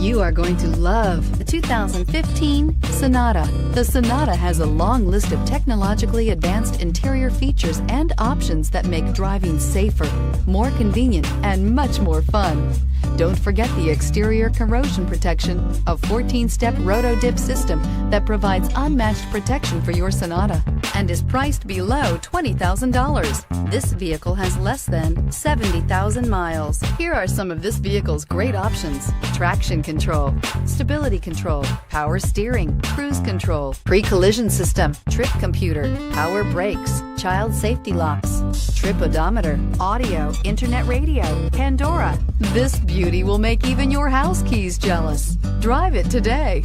You are going to love the 2015 Sonata. The Sonata has a long list of technologically advanced interior features and options that make driving safer, more convenient, and much more fun. Don't forget the exterior corrosion protection, a 14-step roto-dip system that provides unmatched protection for your Sonata and is priced below $20,000. This vehicle has less than 70,000 miles. Here are some of this vehicle's great options: traction control, stability control, power steering, cruise control, pre-collision system, trip computer, power brakes, child safety locks, trip odometer, audio, internet radio, Pandora. This beauty will make even your house keys jealous. Drive it today.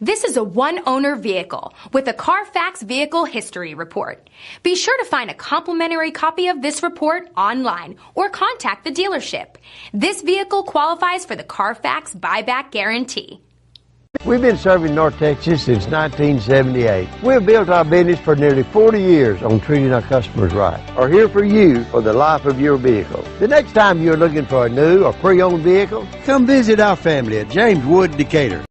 This is a one-owner vehicle with a Carfax Vehicle History Report. Be sure to find a complimentary copy of this report online or contact the dealership. This vehicle qualifies for the Carfax Buyback Guarantee. We've been serving North Texas since 1978. We've built our business for nearly 40 years on treating our customers right. Are here for you for the life of your vehicle. The next time you're looking for a new or pre-owned vehicle, come visit our family at James Wood, Decatur.